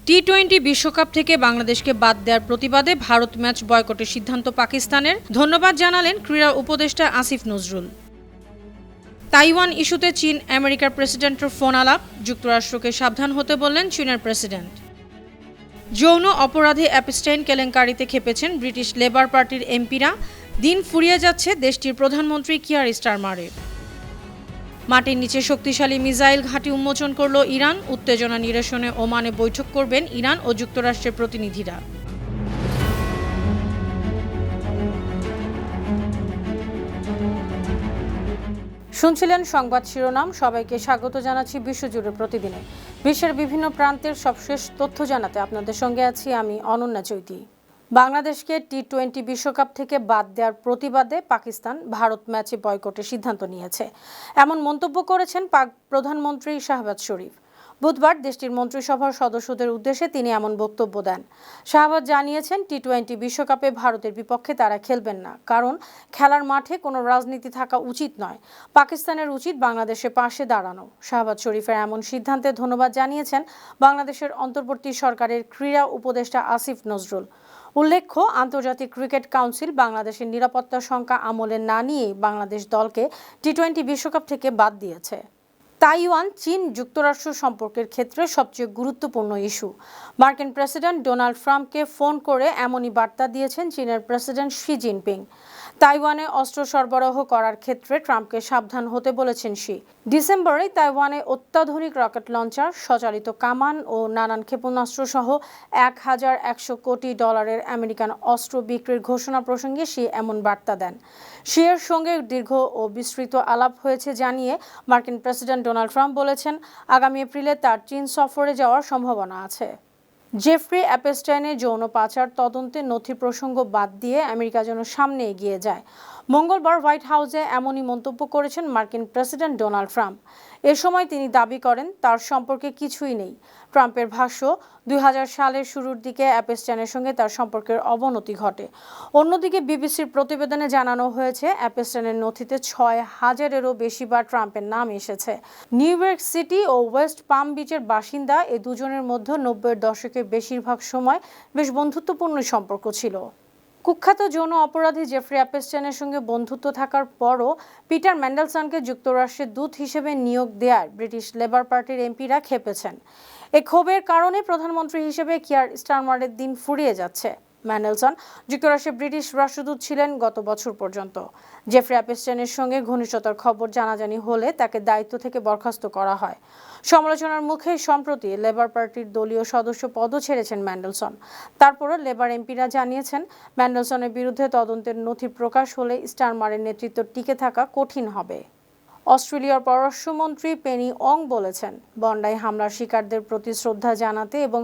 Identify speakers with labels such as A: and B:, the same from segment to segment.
A: টি-20 বিশ্বকাপ থেকে বাংলাদেশকে বাদ দেওয়ার প্রতিবাদে ভারত ম্যাচ বয়কটের সিদ্ধান্ত পাকিস্তানের। ধন্যবাদ জানালেন ক্রীড়া উপদেষ্টা আসিফ নজরুল। তাইওয়ান ইস্যুতে চীন আমেরিকার প্রেসিডেন্টের ফোন আলাপ, যুক্তরাষ্ট্রকে সাবধান হতে বললেন চীনের প্রেসিডেন্ট। যৌন অপরাধে অ্যাপস্টাইন কেলেঙ্কারিতে খেপেছেন ব্রিটিশ লেবার পার্টির এমপিরা, দিন ফুরিয়ে যাচ্ছে দেশটির প্রধানমন্ত্রী কিয়ার স্টারমারের। মাটির নিচে শক্তিশালী মিসাইল ঘাঁটি উন্মোচন করল ইরান, উত্তেজনা নিরসনে ওমানে বৈঠক করবেন ইরান ও যুক্তরাষ্ট্রের প্রতিনিধিরা। শুনছিলেন সংবাদ শিরোনাম। সবাইকে স্বাগত জানাচ্ছি বিশ্বজুড়ে প্রতিদিনে বিশ্বের বিভিন্ন প্রান্তের সবশেষ তথ্য জানাতে আপনাদের সঙ্গে আছি আমি অনন্যা চৈতি। বাংলাদেশকে টি-20 বিশ্বকাপ থেকে বাদ দেওয়ার প্রতিবাদে পাকিস্তান ভারত ম্যাচে বয়কটের সিদ্ধান্ত নিয়েছে, এমন মন্তব্য করেছেন পাক প্রধানমন্ত্রী শাহবাজ শরীফ। বুধবার দেশটির মন্ত্রিসভার সদস্যদের উদ্দেশ্যে তিনি এমন বক্তব্য দেন। শাহবাজ জানিয়েছেন, টি-20 বিশ্বকাপে ভারতের বিপক্ষে তারা খেলবেন না, কারণ খেলার মাঠে কোনো রাজনীতি থাকা উচিত নয়। পাকিস্তানের উচিত বাংলাদেশের পাশে দাঁড়ানো। শাহবাজ শরীফের এমন সিদ্ধান্তে ধন্যবাদ জানিয়েছেন বাংলাদেশের অন্তর্বর্তী সরকারের ক্রীড়া উপদেষ্টা আসিফ নজরুল। উল্লেখ্য, আন্তর্জাতিক ক্রিকেট কাউন্সিল বাংলাদেশের নিরাপত্তা শঙ্কা আমলে না নিয়েই বাংলাদেশ দলকে টি-20 বিশ্বকাপ থেকে বাদ দিয়েছে। তাইওয়ান চীন যুক্তরাষ্ট্র সম্পর্কের ক্ষেত্রে সবচেয়ে গুরুত্বপূর্ণ ইস্যু। মার্কিন প্রেসিডেন্ট ডোনাল্ড ট্রাম্পকে ফোন করে এমনই বার্তা দিয়েছেন চীনের প্রেসিডেন্ট শি জিনপিং। তাইওয়ানে অস্ত্র সরবরাহ করার ক্ষেত্রে ট্রাম্পকে সাবধান হতে বলেছেন শি। ডিসেম্বরে তাইওয়ানে অত্যাধুনিক রকেট লঞ্চার, স্বচালিত কামান ও নানান ক্ষেপণাস্ত্র সহ $1100 কোটি আমেরিকান অস্ত্র বিক্রির ঘোষণা প্রসঙ্গে শি এমন বার্তা দেন। শিয়ের সঙ্গে দীর্ঘ ও বিস্তৃত আলাপ হয়েছে জানিয়ে মার্কিন প্রেসিডেন্ট ডোনাল্ড ট্রাম্প বলেছেন, আগামী এপ্রিলে তার চীন সফরে যাওয়ার সম্ভাবনা আছে। জেফ্রি অ্যাপস্টাইনের যৌন পাচার তদন্তে নথি প্রসঙ্গ বাদ দিয়ে আমেরিকা যেন সামনে এগিয়ে যায়। মঙ্গলবার হোয়াইট হাউসে এমনই মন্তব্য করেছেন মার্কিন প্রেসিডেন্ট ডোনাল্ড ট্রাম্প। এ সময় তিনি দাবি করেন, তার সম্পর্কে কিছুই নেই। ট্রাম্পের ভাষ্য, 2000 সালের শুরুর দিকে অ্যাপস্টাইনের সঙ্গে তার সম্পর্কের অবনতি ঘটে। অন্যদিকে বিবিসির প্রতিবেদনে জানানো হয়েছে, অ্যাপস্টাইনের নথিতে 6000-এরও বেশিবার ট্রাম্পের নাম এসেছে। নিউ ইয়র্ক সিটি ও ওয়েস্ট পাম বিচের বাসিন্দা এ দুজনের মধ্যে 90-এর দশকের বেশিরভাগ সময় বেশ বন্ধুত্বপূর্ণ সম্পর্ক ছিল। কুখ্যাত যৌন অপরাধী জেফ্রি অ্যাপস্টাইনের সঙ্গে বন্ধুত্ব থাকার পরও পিটার ম্যান্ডেলসনকে যুক্তরাষ্ট্রের দূত হিসেবে নিয়োগ দেওয়ায় ব্রিটিশ লেবার পার্টির এমপিরা খেপেছেন। এই ক্ষোভের কারণে প্রধানমন্ত্রী হিসেবে কিয়ার স্টারমারের দিন ফুরিয়ে যাচ্ছে। ম্যান্ডেলসন যুক্তরাষ্ট্রে ব্রিটিশ রাষ্ট্রদূত ছিলেন গত বছর পর্যন্ত। জেফ্রি অ্যাপস্টাইনের সঙ্গে ঘনিষ্ঠতার খবর জানাজানি হলে তাকে দায়িত্ব থেকে বরখাস্ত করা হয়। সমালোচনার মুখে সম্প্রতি লেবার পার্টির দলীয় সদস্য পদও ছেড়েছেন ম্যান্ডেলসন। তারপরও লেবার এমপিরা জানিয়েছেন, ম্যান্ডেলসনের বিরুদ্ধে তদন্তের নথি প্রকাশ হলে স্টারমারের নেতৃত্ব টিকে থাকা কঠিন হবে। অস্ট্রেলিয়ার পররাষ্ট্রমন্ত্রী পেনি অং বলেছেন, বন্ডাই হামলার শিকারদের প্রতি শ্রদ্ধা জানাতে এবং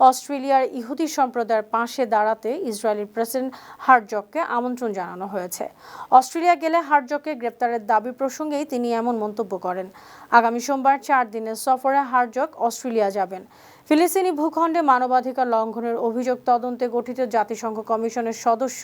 A: অস্ট্রেলিয়ার ইহুদি সম্প্রদায়ের পাশে দাঁড়াতে ইসরায়েলি প্রেসিডেন্ট হার্জগকে আমন্ত্রণ জানানো হয়েছে। অস্ট্রেলিয়া গেলে হার্জগকে গ্রেপ্তারের দাবি প্রসঙ্গেই তিনি এমন মন্তব্য করেন। আগামী সোমবার 4 দিনের সফরে হার্জগ অস্ট্রেলিয়া যাবেন। ফিলিস্তিনি ভূখণ্ডে মানবাধিকার লঙ্ঘনের অভিযোগ তদন্তে গঠিত জাতিসংঘ কমিশনের সদস্য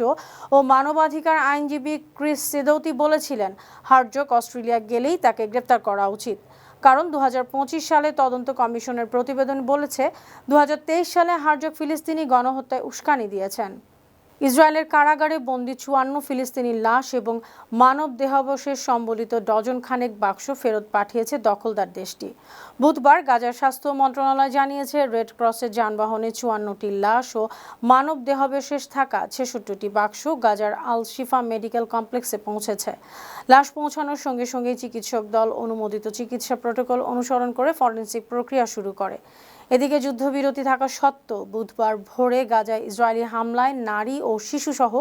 A: ও মানবাধিকার আইনজীবী ক্রিস সিদৌতি বলেছিলেন, হার্জগ অস্ট্রেলিয়া গেলেই তাকে গ্রেপ্তার করা উচিত। কারণ 2025 সালে তদন্ত কমিশনের প্রতিবেদন বলেছে, 2023 সালে হার্জগ ফিলিস্তিনি গণহত্যায় উস্কানি দিয়েছেন। ইসরায়েলের কারাগারে বন্দী 54 ফিলিস্তিনি লাশ এবং মানব দেহাবশেষ সম্বলিত ডজন খানেক বাক্স ফেরত পাঠিয়েছে দখলদার দেশটি। বুধবার গাজার স্বাস্থ্য মন্ত্রণালয় জানিয়েছে, রেড ক্রসের যানবাহনে 54টি লাশ ও মানব দেহাবশেষ থাকা 66টি বাক্স গাজার আল শিফা মেডিকেল কমপ্লেক্সে পৌঁছেছে। লাশ পৌঁছানোর সঙ্গে সঙ্গেই চিকিৎসক দল অনুমোদিত চিকিৎসা প্রটোকল অনুসরণ করে ফরেনসিক প্রক্রিয়া শুরু করে। এদিকে যুদ্ধবিরতি থাকা সত্ত্বেও বুধবার ভোরে গাজায় ইসরায়েলি হামলায় নারী ও শিশুসহ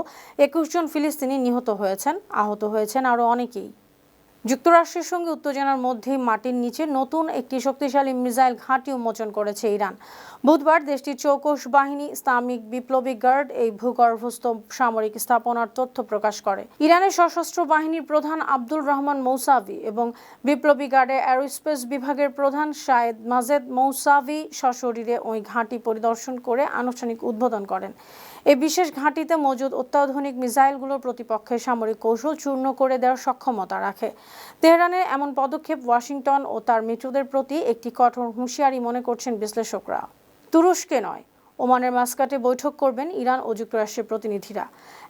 A: 21 জন ফিলিস্তিনি নিহত হয়েছেন, আহত হয়েছেন আরও অনেকেই। যুক্তরাষ্ট্রের সঙ্গে উত্তেজনার মধ্যেই মাটির নিচে নতুন একটি শক্তিশালী মিসাইল ঘাঁটি উন্মোচন করেছে ইরান। বুধবার দেশটির চৌকস বাহিনী ইসলামিক বিপ্লবী গার্ড এই ভূগর্ভস্থ সামরিক স্থাপনার তথ্য প্রকাশ করে। ইরানের সশস্ত্র বাহিনীর প্রধান আব্দুল রহমান মৌসাভি এবং বিপ্লবী গার্ডের অ্যারোস্পেস বিভাগের প্রধান শায়েদ মাজেদ মৌসাভি সশরীরে ওই ঘাঁটি পরিদর্শন করে আনুষ্ঠানিক উদ্বোধন করেন। এই বিশেষ ঘাঁটিতে মজুদ অত্যাধুনিক মিসাইলগুলোর প্রতিপক্ষের সামরিক কৌশল চূর্ণ করে দেওয়ার সক্ষমতা রাখে। তেহরানের এমন পদক্ষেপ ওয়াশিংটন ও তার মিত্রদের প্রতি একটি কঠোর হুঁশিয়ারি মনে করছেন বিশ্লেষকরা। তুরস্কে নয়, ওমানের মাস্কাটে বৈঠক করবেন ইরান ও যুক্তরাষ্ট্রের প্রতিনিধিরা।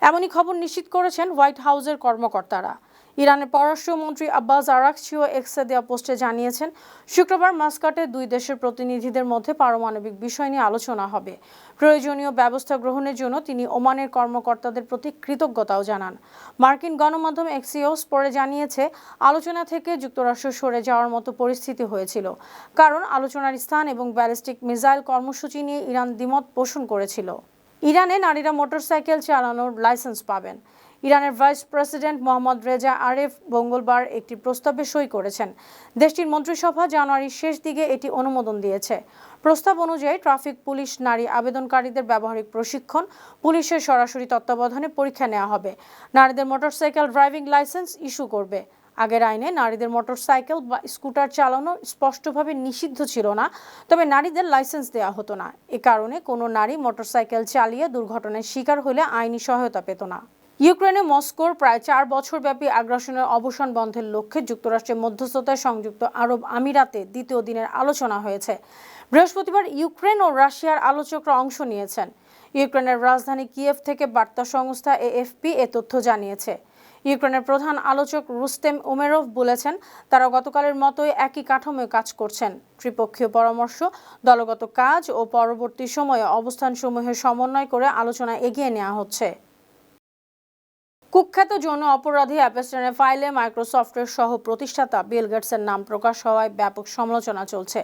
A: এমনই খবর নিশ্চিত করেছেন হোয়াইট হাউসের কর্মকর্তারা। ইরানের পররাষ্ট্রমন্ত্রী আব্বাস আরাকচিও এক্সে দেওয়া পোস্টে জানিয়েছেন, শুক্রবার মাস্কাটে দুই দেশের প্রতিনিধিদের মধ্যে পারমাণবিক বিষয় নিয়ে আলোচনা হবে। প্রয়োজনীয় ব্যবস্থা গ্রহণের জন্য তিনি ওমানের কর্মকর্তাদের প্রতি কৃতজ্ঞতাও জানান। মার্কিন গণমাধ্যম এক্সিওস পরে জানিয়েছে, আলোচনা থেকে যুক্তরাষ্ট্র সরে যাওয়ার মতো পরিস্থিতি হয়েছিল, কারণ আলোচনার স্থান এবং ব্যালিস্টিক মিসাইল কর্মসূচি নিয়ে ইরান দ্বিমত পোষণ করেছিল। ইরানে নারীরা মোটরসাইকেল চালানোর লাইসেন্স পাবেন। ইরানের ভাইস প্রেসিডেন্ট মোহাম্মদ রেজা আরেফ মঙ্গলবার একটি প্রস্তাবে সই করেছেন। দেশটির মন্ত্রিসভা জানুয়ারির শেষ দিকে এটি অনুমোদন দিয়েছে। প্রস্তাব অনুযায়ী ট্রাফিক পুলিশ নারী আবেদনকারীদের ব্যবহারিক প্রশিক্ষণ, পুলিশের সরাসরি তত্ত্বাবধানে পরীক্ষা নেওয়া হবে। নারীদের মোটরসাইকেল ড্রাইভিং লাইসেন্স ইস্যু করবে। আগের আইনে নারীদের মোটরসাইকেল বা স্কুটার চালানো স্পষ্টভাবে নিষিদ্ধ ছিল না, তবে নারীদের লাইসেন্স দেওয়া হতো না। এ কারণে কোনো নারী মোটরসাইকেল চালিয়ে দুর্ঘটনার শিকার হলে আইনি সহায়তা পেত না। ইউক্রেনে মস্কোর প্রায় 4 বছরব্যাপী আগ্রাসনের অবসান বন্ধের লক্ষ্যে যুক্তরাষ্ট্রের মধ্যস্থতায় সংযুক্ত আরব আমিরাতে দ্বিতীয় দিনের আলোচনা হয়েছে। বৃহস্পতিবার ইউক্রেন ও রাশিয়ার আলোচকরা অংশ নিয়েছেন। ইউক্রেনের রাজধানী কিয়েভ থেকে বার্তা সংস্থা এএফপি এ তথ্য জানিয়েছে। ইউক্রেনের প্রধান আলোচক রুস্তেম উমেরভ বলেছেন, তারা গতকালের মতোই একই কাঠামোয় কাজ করছেন। ত্রিপক্ষীয় পরামর্শ, দলগত কাজ ও পরবর্তী সময়ে অবস্থানসমূহের সমন্বয় করে আলোচনা এগিয়ে নেওয়া হচ্ছে। কুখ্যাত যৌন অপরাধী অ্যাপস্টেনের ফাইলে মাইক্রোসফটের সহ প্রতিষ্ঠাতা বিল গেটসের নাম প্রকাশ হওয়ায় ব্যাপক সমালোচনা চলছে।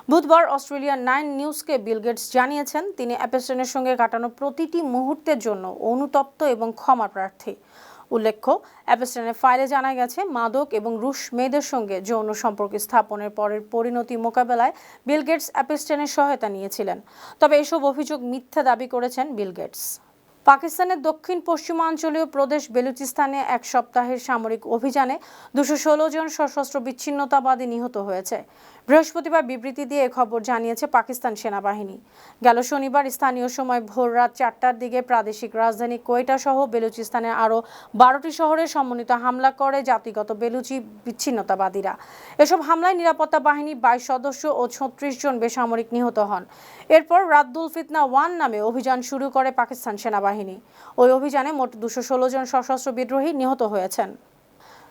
A: বুধবার অস্ট্রেলিয়ার 9 নিউজকে বিল গেটস জানিয়েছেন, তিনি অ্যাপস্টেনের সঙ্গে কাটানো প্রতিটি মুহূর্তের জন্য অনুতপ্ত এবং ক্ষমা প্রার্থী। উল্লেখ্য, অ্যাপস্টেনের ফাইলে জানা গেছে, মাদক এবং রুশ মেয়েদের সঙ্গে যৌন সম্পর্ক স্থাপনের পরের পরিণতি মোকাবেলায় বিল গেটস অ্যাপস্টেনের সহায়তা নিয়েছিলেন। তবে এসব অভিযোগ মিথ্যা দাবি করেছেন বিল গেটস। পাকিস্তানের দক্ষিণ পশ্চিমাঞ্চলীয় প্রদেশ বেলুচিস্তানে এক সপ্তাহের সামরিক অভিযানে 216 জন সশস্ত্র বিচ্ছিন্নতাবাদী নিহত হয়েছে। বৃহস্পতিবার বিবৃতি দিয়ে খবর জানিয়েছে পাকিস্তান সেনাবাহিনী। গেল শনিবার স্থানীয় সময় ভোর রাত 4টার দিকে প্রাদেশিক রাজধানী কোয়েটা সহ বেলুচিস্তানের আরও 12টি শহরে সমন্বিত হামলা করে জাতিগত বেলুচি বিচ্ছিন্নতাবাদীরা। এসব হামলায় নিরাপত্তা বাহিনী 22 সদস্য ও 36 জন বেসামরিক নিহত হন। এরপর রাদ্দুল ফিতনা 1 নামে অভিযান শুরু করে পাকিস্তান সেনাবাহিনী। ওই অভিযানে মোট 216 জন সশস্ত্র বিদ্রোহী নিহত হয়েছেন।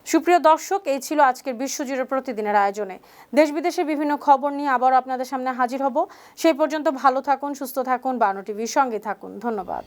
A: সুপ্রিয় দর্শক, এই ছিল আজকের বিশ্বজুড়ে প্রতিদিনের আয়োজনে। দেশ বিদেশের বিভিন্ন খবর নিয়ে আবার আপনাদের সামনে হাজির হব। সেই পর্যন্ত ভালো থাকুন, সুস্থ থাকুন, বানো টিভির সঙ্গে থাকুন। ধন্যবাদ।